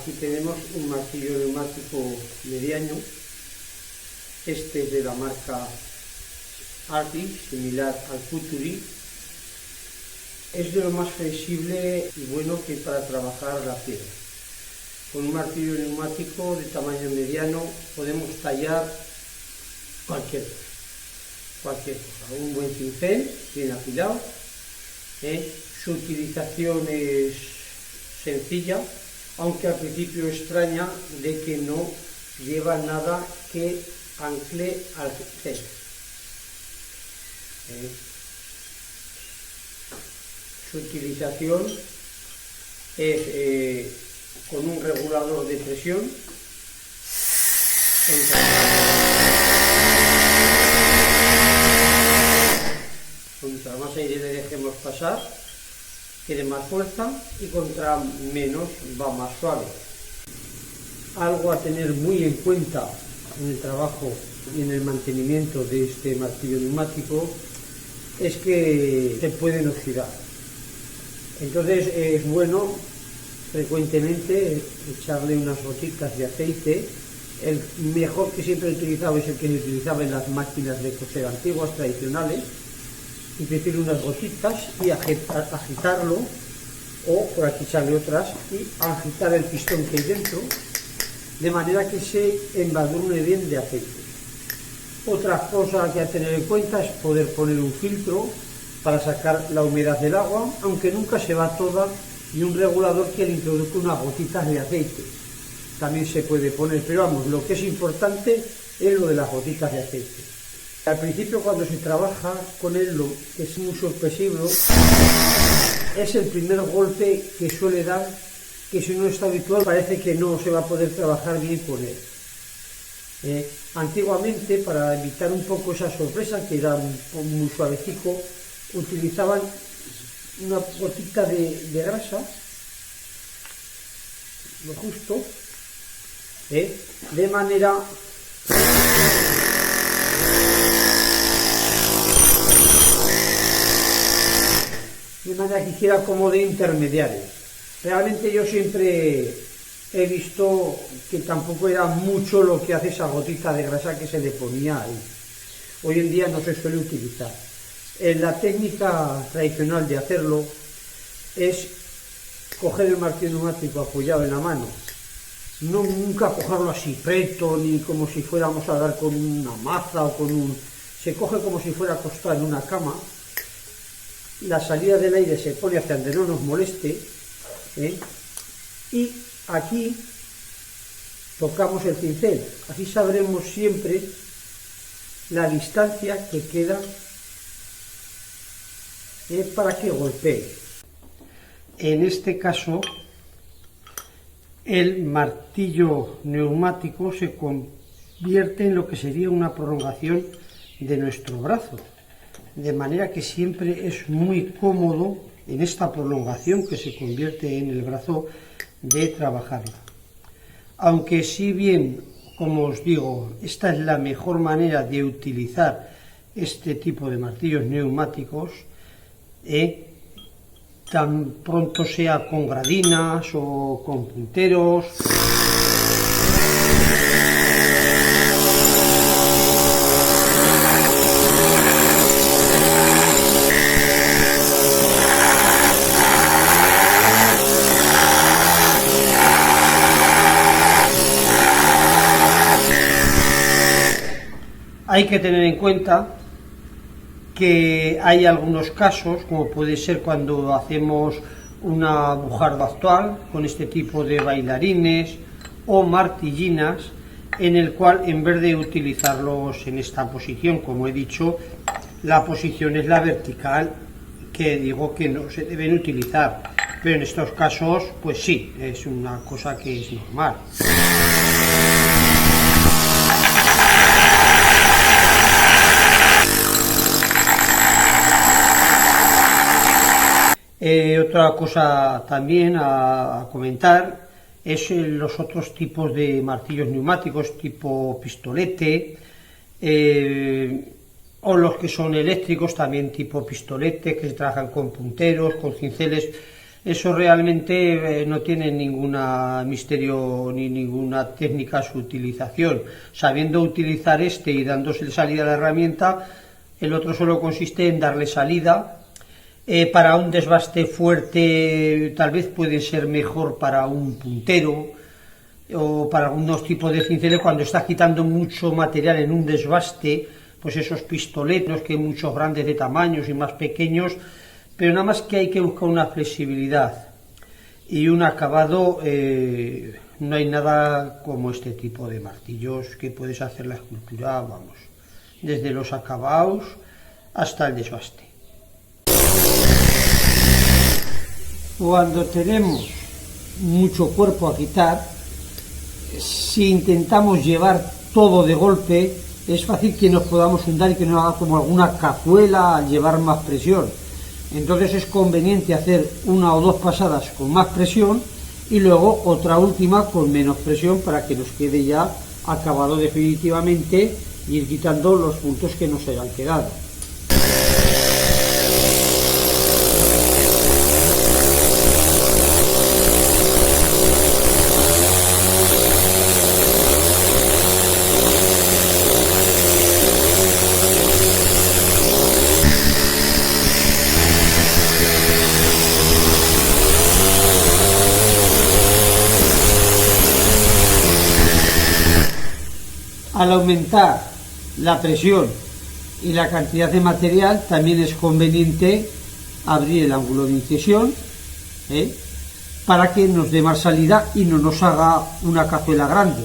Aquí tenemos un martillo neumático mediano. Este es de la marca Arctic, similar al Futuri. Es de lo más flexible y bueno que para trabajar la piedra. Con un martillo neumático de tamaño mediano podemos tallar cualquier cosa. Un buen cincel, bien afilado. Su utilización es sencilla, aunque al principio extraña de que no lleva nada que ancle al cincel. Su utilización es con un regulador de presión. Contra más aire le dejemos pasar, tiene más fuerza, y contra menos va más suave. Algo a tener muy en cuenta en el trabajo y en el mantenimiento de este martillo neumático es que se pueden oxidar. Entonces es bueno frecuentemente echarle unas gotitas de aceite. El mejor que siempre he utilizado es el que se utilizaba en las máquinas de coser antiguas, tradicionales. Introducirle unas gotitas y agitarlo, o por aquí echarle otras y agitar el pistón que hay dentro, de manera que se embadurne bien de aceite. Otra cosa que hay que tener en cuenta es poder poner un filtro para sacar la humedad del agua, aunque nunca se va toda, y un regulador que le introduzca unas gotitas de aceite. También se puede poner, pero vamos, lo que es importante es lo de las gotitas de aceite. Al principio, cuando se trabaja con él, lo que es muy sorpresivo es el primer golpe que suele dar, que si no está habitual parece que no se va a poder trabajar bien con él. Antiguamente, para evitar un poco esa sorpresa, que era muy suavecico, utilizaban una gotita de grasa, lo justo, de manera que hiciera como de intermediario. Realmente yo siempre he visto que tampoco era mucho lo que hace esa gotita de grasa que se le ponía ahí. Hoy en día no se suele utilizar. La técnica tradicional de hacerlo es coger el martillo neumático apoyado en la mano, nunca cogerlo así preto, ni como si fuéramos a dar con una maza o con un... Se coge como si fuera acostado en una cama. La salida del aire se pone hacia donde no nos moleste, y aquí tocamos el cincel. Así sabremos siempre la distancia que queda para que golpee. En este caso, el martillo neumático se convierte en lo que sería una prolongación de nuestro brazo, de manera que siempre es muy cómodo en esta prolongación que se convierte en el brazo de trabajarla. Aunque si bien, como os digo, esta es la mejor manera de utilizar este tipo de martillos neumáticos, tan pronto sea con gradinas o con punteros. Hay que tener en cuenta que hay algunos casos, como puede ser cuando hacemos una bujarda actual con este tipo de bailarines o martillinas, en el cual en vez de utilizarlos en esta posición, como he dicho, la posición es la vertical, que digo que no se deben utilizar, pero en estos casos pues sí, es una cosa que es normal. Otra cosa también a comentar es los otros tipos de martillos neumáticos tipo pistolete, o los que son eléctricos también tipo pistolete, que se trabajan con punteros, con cinceles. Eso realmente no tiene ningún misterio ni ninguna técnica a su utilización. Sabiendo utilizar este y dándose salida a la herramienta, el otro solo consiste en darle salida. Para un desbaste fuerte tal vez puede ser mejor para un puntero o para algunos tipos de cinceles cuando está quitando mucho material en un desbaste, pues esos pistoletos que hay muchos grandes de tamaños y más pequeños, pero nada más que hay que buscar una flexibilidad y un acabado. No hay nada como este tipo de martillos que puedes hacer la escultura, vamos, desde los acabados hasta el desbaste. Cuando tenemos mucho cuerpo a quitar, si intentamos llevar todo de golpe, es fácil que nos podamos hundar y que nos haga como alguna cazuela al llevar más presión. Entonces es conveniente hacer una o dos pasadas con más presión y luego otra última con menos presión para que nos quede ya acabado definitivamente y ir quitando los puntos que nos hayan quedado. Al aumentar la presión y la cantidad de material, también es conveniente abrir el ángulo de incisión para que nos dé más salida y no nos haga una cazuela grande.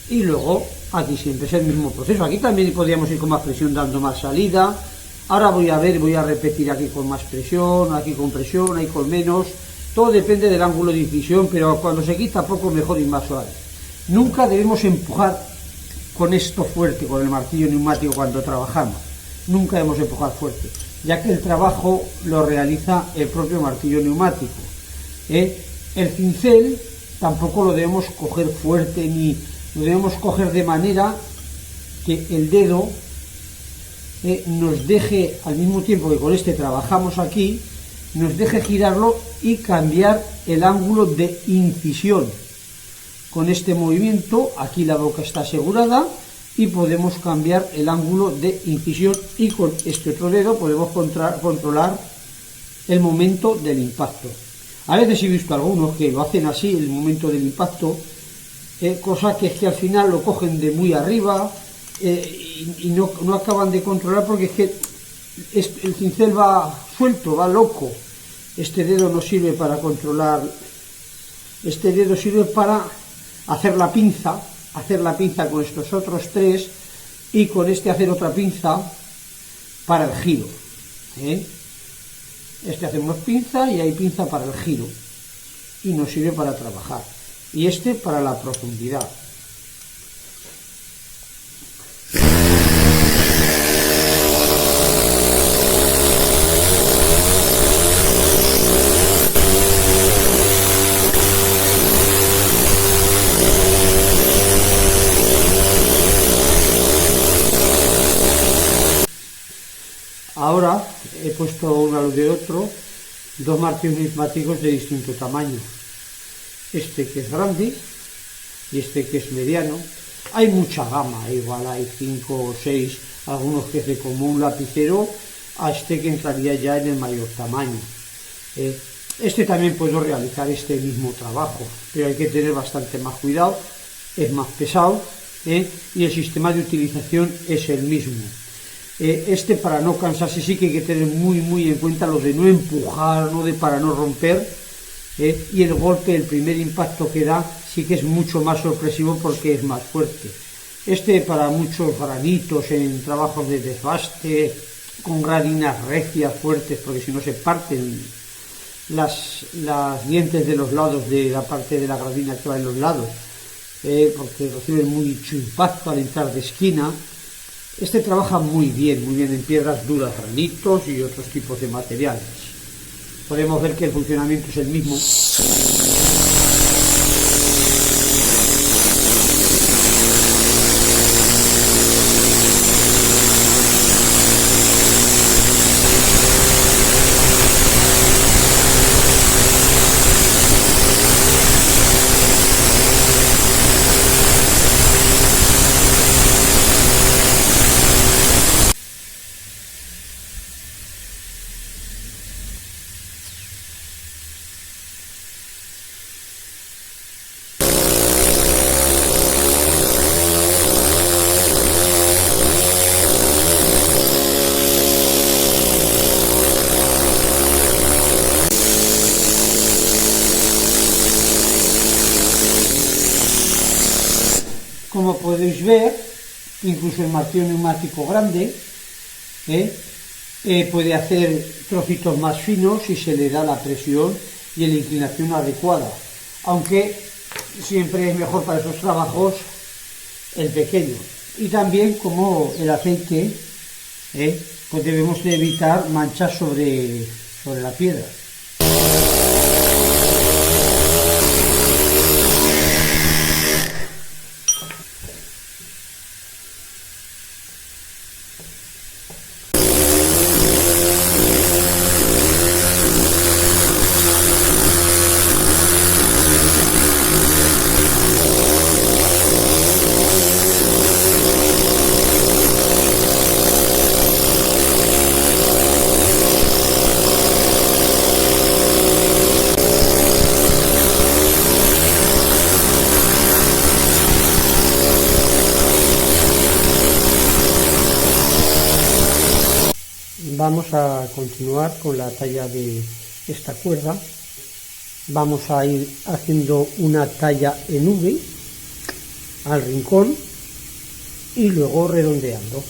Y luego, aquí siempre es el mismo proceso. Aquí también podríamos ir con más presión dando más salida. Ahora voy a repetir aquí con más presión, aquí con presión, ahí con menos. Todo depende del ángulo de incisión, pero cuando se quita poco mejor y más suave. Nunca debemos empujar con esto fuerte, con el martillo neumático cuando trabajamos. Nunca debemos empujar fuerte, ya que el trabajo lo realiza el propio martillo neumático. El cincel tampoco lo debemos coger fuerte, ni lo debemos coger de manera que el dedo nos deje, al mismo tiempo que con este trabajamos aquí, nos deje girarlo y cambiar el ángulo de incisión. Con este movimiento, aquí la boca está asegurada y podemos cambiar el ángulo de incisión y con este otro dedo podemos controlar el momento del impacto. A veces he visto algunos que lo hacen así, el momento del impacto, cosa que es que al final lo cogen de muy arriba y no acaban de controlar porque es que el cincel va suelto, va loco. Este dedo no sirve para controlar, este dedo sirve para hacer la pinza con estos otros tres y con este hacer otra pinza para el giro. Este hacemos pinza y hay pinza para el giro y nos sirve para trabajar. Y este para la profundidad. Ahora he puesto uno al lado de otro dos martillos neumáticos de distinto tamaño. Este que es grande y este que es mediano. Hay mucha gama, igual hay 5 o 6, algunos que es de como un lapicero a este que entraría ya en el mayor tamaño. Este también puedo realizar este mismo trabajo, pero hay que tener bastante más cuidado, es más pesado y el sistema de utilización es el mismo. Este, para no cansarse, sí que hay que tener muy en cuenta lo de no empujar, para no romper, y el golpe, el primer impacto que da, sí que es mucho más sorpresivo porque es más fuerte. Este para muchos granitos en trabajos de desbaste, con graninas recias, fuertes, porque si no se parten las dientes de los lados de la parte de la granina que va en los lados, porque reciben mucho impacto al entrar de esquina. Este trabaja muy bien en piedras duras, granitos y otros tipos de materiales. Podemos ver que el funcionamiento es el mismo. podéis ver, incluso el martillo neumático grande puede hacer trocitos más finos si se le da la presión y la inclinación adecuada, aunque siempre es mejor para esos trabajos el pequeño. Y también, como el aceite, pues debemos de evitar manchas sobre la piedra. Vamos a continuar con la talla de esta cuerda. Vamos a ir haciendo una talla en V al rincón y luego redondeando.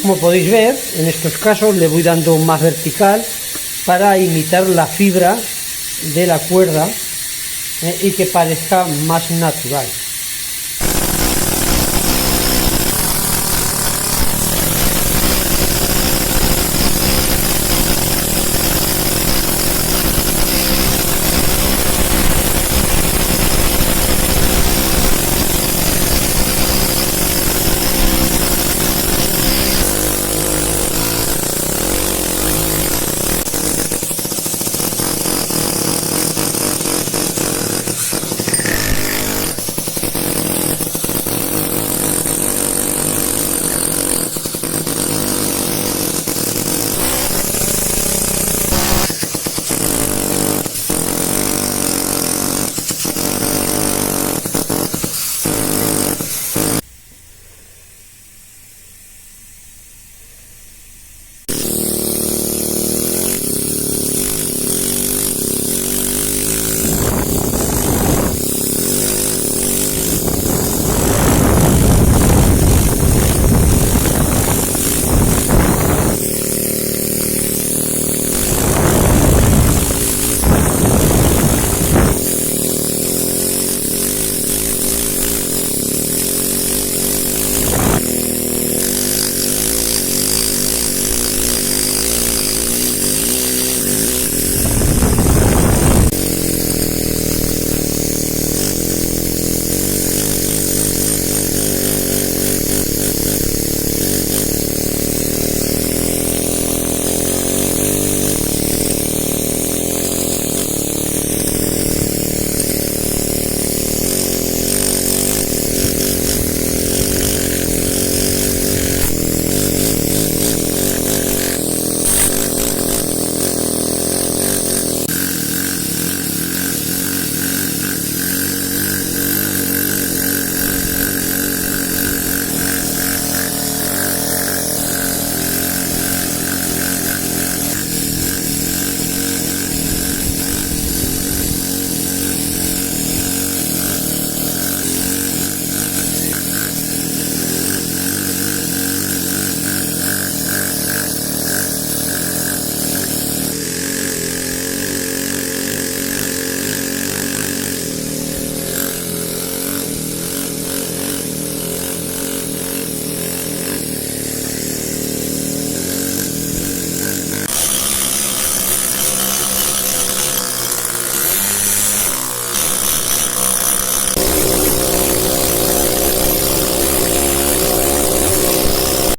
Como podéis ver, en estos casos le voy dando más vertical para imitar la fibra de la cuerda y que parezca más natural.